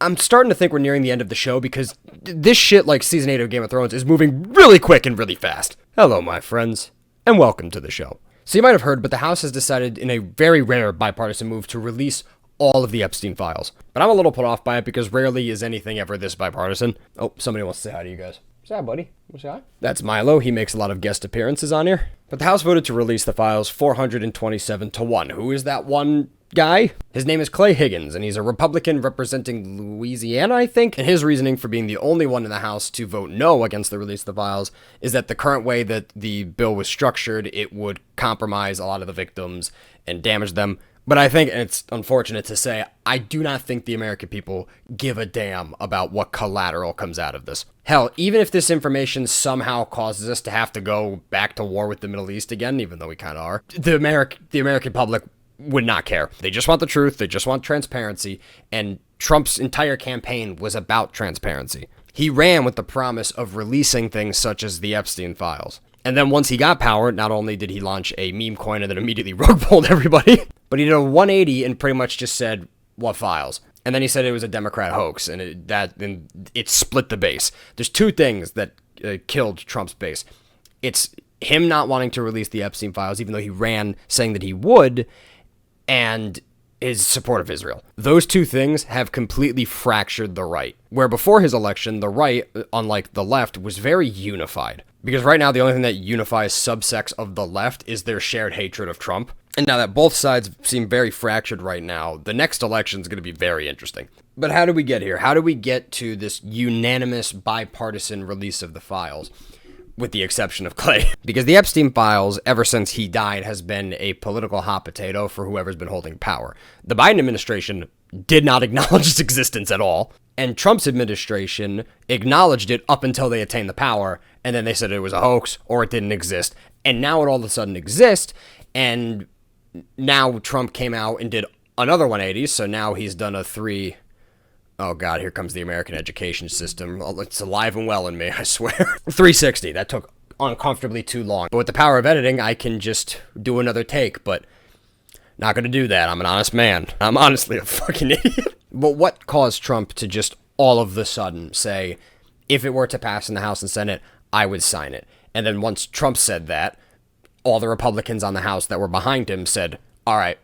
I'm starting to think we're nearing the end of the show because this shit, like Season 8 of Game of Thrones, is moving really quick and really fast. Hello, my friends, and welcome to the show. So you might have heard, but the House has decided in a very rare bipartisan move to release all of the Epstein files. But I'm a little put off by it because rarely is anything ever this bipartisan. Oh, somebody wants to say hi to you guys. Say hi, buddy. Say hi. That's Milo. He makes a lot of guest appearances on here. But the House voted to release the files 427-1. Who is that one guy? His name is Clay Higgins, and he's a Republican representing Louisiana, I think. And his reasoning for being the only one in the House to vote no against the release of the files is that the current way that the bill was structured, it would compromise a lot of the victims and damage them. But I think, and it's unfortunate to say, I do not think the American people give a damn about what collateral comes out of this. Hell, even if this information somehow causes us to have to go back to war with the Middle East again, even though we kind of are, the American public would not care. They just want the truth, they just want transparency, and Trump's entire campaign was about transparency. He ran with the promise of releasing things such as the Epstein files. And then once he got power, not only did he launch a meme coin and then immediately rug pulled everybody, but he did a 180 and pretty much just said, what files? And then he said it was a Democrat hoax, and it split the base. There's two things that killed Trump's base. It's him not wanting to release the Epstein files, even though he ran saying that he would, and his support of Israel. Those two things have completely fractured the right. Where before his election, the right, unlike the left, was very unified. Because right now, the only thing that unifies subsects of the left is their shared hatred of Trump. And now that both sides seem very fractured right now, the next election is going to be very interesting. But how did we get here? How did we get to this unanimous bipartisan release of the files? With the exception of Clay. Because the Epstein files, ever since he died, has been a political hot potato for whoever's been holding power. The Biden administration did not acknowledge its existence at all. And Trump's administration acknowledged it up until they attained the power, and then they said it was a hoax or it didn't exist. And now it all of a sudden exists, and now Trump came out and did another 180, so now he's done a oh God, here comes the American education system. It's alive and well in me, I swear. 360, that took uncomfortably too long. But with the power of editing, I can just do another take, but not gonna do that. I'm an honest man. I'm honestly a fucking idiot. But what caused Trump to just all of a sudden say, if it were to pass in the House and Senate, I would sign it? And then once Trump said that, all the Republicans on the House that were behind him said, all right,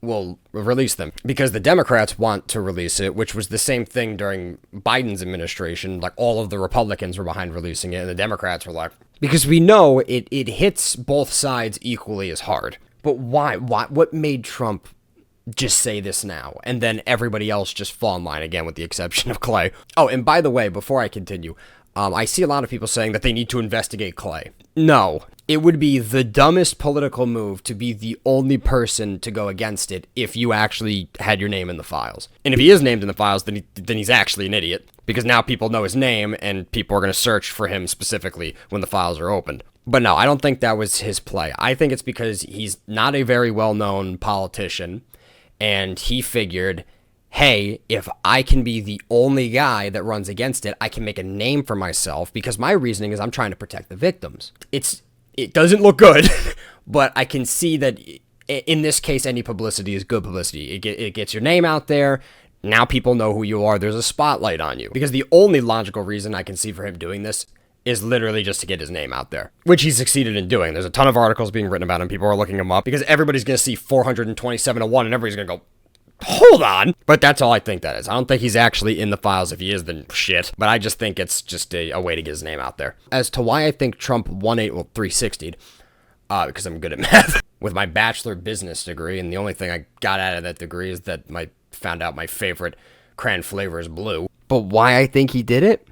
we'll release them. Because the Democrats want to release it, which was the same thing during Biden's administration. Like, all of the Republicans were behind releasing it, and the Democrats were like, because we know it hits both sides equally as hard. But why? What made Trump just say this now, and then everybody else just fall in line again with the exception of Clay? Oh, and by the way, before I continue, I see a lot of people saying that they need to investigate Clay. No, it would be the dumbest political move to be the only person to go against it if you actually had your name in the files. And if he is named in the files, then he's actually an idiot, because now people know his name and people are going to search for him specifically when the files are opened. But no, I don't think that was his play. I think it's because he's not a very well-known politician, and he figured, hey, if I can be the only guy that runs against it, I can make a name for myself, because my reasoning is I'm trying to protect the victims. It doesn't look good, but I can see that in this case, any publicity is good publicity. It gets your name out there. Now people know who you are. There's a spotlight on you. Because the only logical reason I can see for him doing this is literally just to get his name out there, which he succeeded in doing. There's a ton of articles being written about him. People are looking him up because everybody's going to see 427-1 and everybody's going to go, hold on. But that's all I think that is. I don't think he's actually in the files. If he is, then shit. But I just think it's just a way to get his name out there. As to why I think Trump 360'd, because I'm good at math, with my bachelor business degree, and the only thing I got out of that degree is that I found out my favorite crayon flavor is blue. But why I think he did it?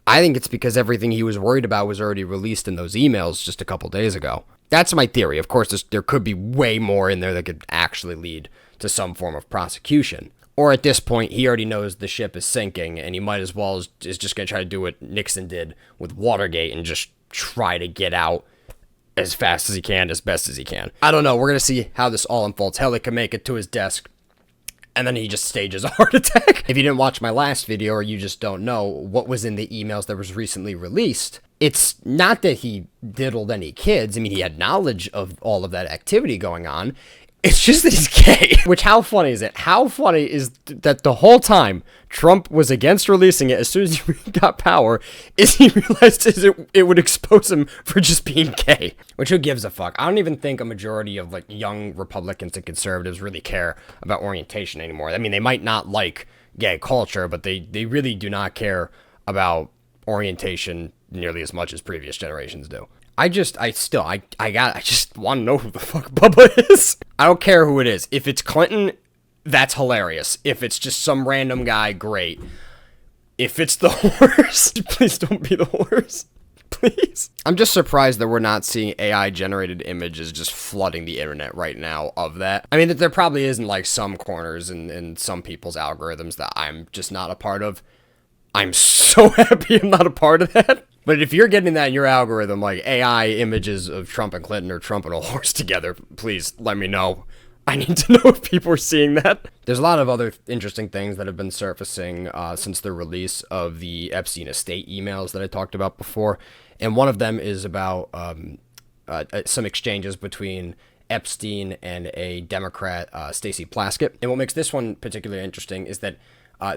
I think it's because everything he was worried about was already released in those emails just a couple days ago. That's my theory. Of course, there could be way more in there that could actually lead to some form of prosecution. Or at this point, he already knows the ship is sinking, and he might as well is just going to try to do what Nixon did with Watergate and just try to get out as fast as he can, as best as he can. I don't know. We're going to see how this all unfolds. Hell, he can make it to his desk, and then he just stages a heart attack. If you didn't watch my last video, or you just don't know what was in the emails that was recently released, it's not that he diddled any kids. I mean, he had knowledge of all of that activity going on. It's just that he's gay. Which, how funny is it? How funny is that the whole time Trump was against releasing it, as soon as he got power, is he realized it would expose him for just being gay. Which, who gives a fuck? I don't even think a majority of like young Republicans and conservatives really care about orientation anymore. I mean, they might not like gay culture, but they really do not care about orientation nearly as much as previous generations do. I just want to know who the fuck Bubba is. I don't care who it is. If it's Clinton, that's hilarious. If it's just some random guy, great. If it's the horse, please don't be the horse. Please. I'm just surprised that we're not seeing AI-generated images just flooding the internet right now of that. I mean, that there probably isn't like some corners in some people's algorithms that I'm just not a part of. I'm so happy I'm not a part of that. But if you're getting that in your algorithm, like AI images of Trump and Clinton or Trump and a horse together, please let me know. I need to know if people are seeing that. There's a lot of other interesting things that have been surfacing since the release of the Epstein estate emails that I talked about before. And one of them is about some exchanges between Epstein and a Democrat, Stacey Plaskett. And what makes this one particularly interesting is that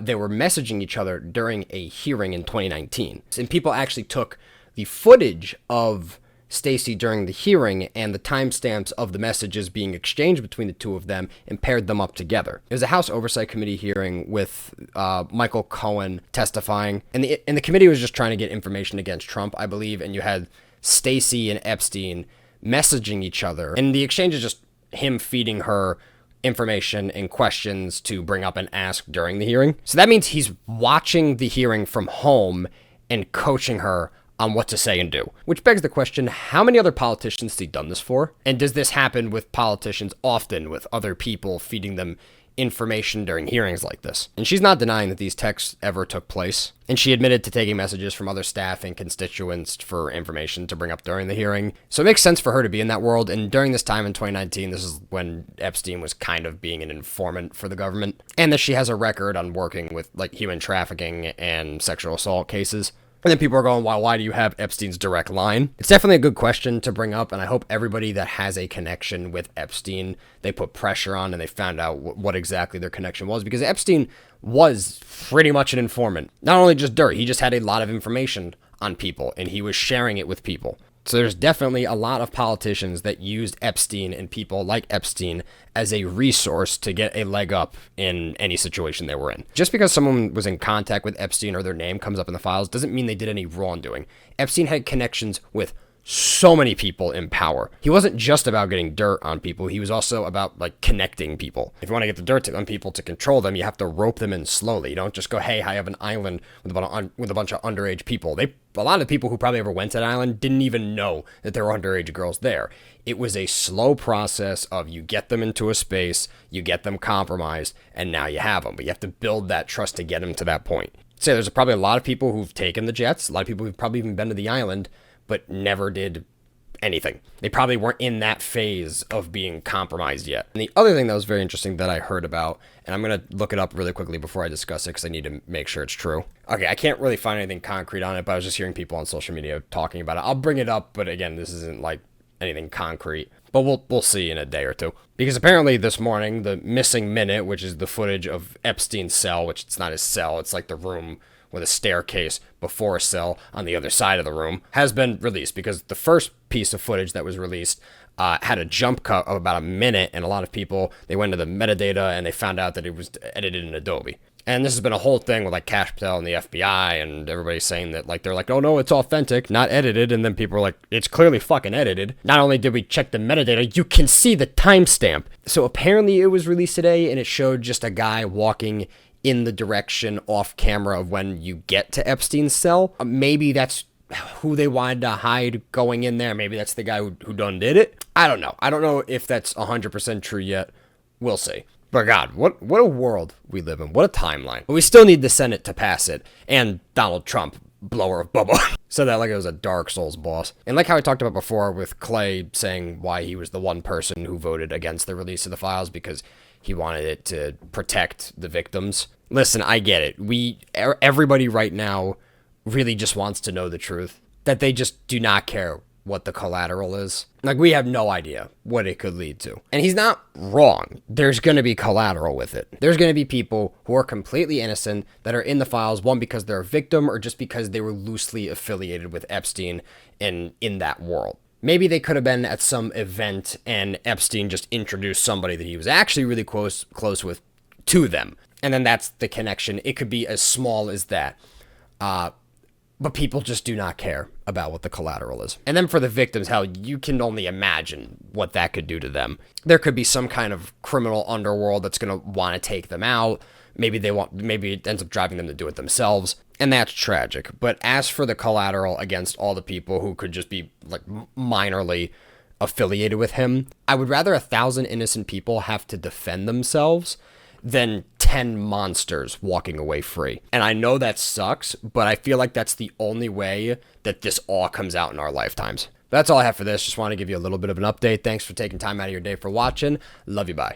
they were messaging each other during a hearing in 2019. And people actually took the footage of Stacey during the hearing and the timestamps of the messages being exchanged between the two of them and paired them up together. It was a House Oversight Committee hearing with Michael Cohen testifying. And the committee was just trying to get information against Trump, I believe. And you had Stacey and Epstein messaging each other. And the exchange is just him feeding her information and questions to bring up and ask during the hearing. So that means he's watching the hearing from home and coaching her on what to say and do. Which begs the question, how many other politicians has he done this for? And does this happen with politicians often, with other people feeding them information during hearings like this? And she's not denying that these texts ever took place. And she admitted to taking messages from other staff and constituents for information to bring up during the hearing. So it makes sense for her to be in that world. And during this time in 2019, this is when Epstein was kind of being an informant for the government. And that she has a record on working with like human trafficking and sexual assault cases. And then people are going, why do you have Epstein's direct line? It's definitely a good question to bring up, and I hope everybody that has a connection with Epstein, they put pressure on and they found out what exactly their connection was, because Epstein was pretty much an informant. Not only just dirt, he just had a lot of information on people, and he was sharing it with people. So there's definitely a lot of politicians that used Epstein and people like Epstein as a resource to get a leg up in any situation they were in. Just because someone was in contact with Epstein or their name comes up in the files doesn't mean they did any wrongdoing. Epstein had connections with so many people in power. He wasn't just about getting dirt on people. He was also about like connecting people. If you want to get the dirt on people to control them, you have to rope them in slowly. You don't just go, hey, I have an island with a bunch of underage people. A lot of people who probably ever went to that island didn't even know that there were underage girls there. It was a slow process of you get them into a space, you get them compromised, and now you have them. But you have to build that trust to get them to that point. So there's probably a lot of people who've taken the jets, a lot of people who've probably even been to the island, but never did anything. They probably weren't in that phase of being compromised yet. And the other thing that was very interesting that I heard about, and I'm going to look it up really quickly before I discuss it because I need to make sure it's true. Okay, I can't really find anything concrete on it, but I was just hearing people on social media talking about it. I'll bring it up, but again, this isn't like anything concrete. But we'll see in a day or two. Because apparently this morning, the missing minute, which is the footage of Epstein's cell, which it's not his cell, it's like the room with a staircase before a cell on the other side of the room, has been released because the first piece of footage that was released had a jump cut of about a minute, and a lot of people, they went to the metadata and they found out that it was edited in Adobe. And this has been a whole thing with like Kash Patel and the FBI and everybody saying that like they're like, oh no, it's authentic, not edited. And then people are like, it's clearly fucking edited. Not only did we check the metadata, you can see the timestamp. So apparently it was released today and it showed just a guy walking in the direction off camera of when you get to Epstein's cell. Maybe that's who they wanted to hide going in there. Maybe that's the guy who done did it. I don't know. I don't know if that's 100% true yet. We'll see. But God, what a world we live in. What a timeline. But we still need the Senate to pass it. And Donald Trump, blower of Bubba. Said that like it was a Dark Souls boss. And like how I talked about before with Clay saying why he was the one person who voted against the release of the files because he wanted it to protect the victims. Listen, I get it. Everybody right now really just wants to know the truth. That they just do not care what the collateral is. Like, we have no idea what it could lead to. And he's not wrong. There's going to be collateral with it. There's going to be people who are completely innocent that are in the files, one, because they're a victim, or just because they were loosely affiliated with Epstein in that world. Maybe they could have been at some event and Epstein just introduced somebody that he was actually really close with to them. And then that's the connection. It could be as small as that. But people just do not care about what the collateral is. And then for the victims, hell, you can only imagine what that could do to them. There could be some kind of criminal underworld that's going to want to take them out. Maybe it ends up driving them to do it themselves. And that's tragic. But as for the collateral against all the people who could just be like minorly affiliated with him, I would rather 1,000 innocent people have to defend themselves than 10 monsters walking away free. And I know that sucks, but I feel like that's the only way that this all comes out in our lifetimes. That's all I have for this. Just want to give you a little bit of an update. Thanks for taking time out of your day for watching. Love you. Bye.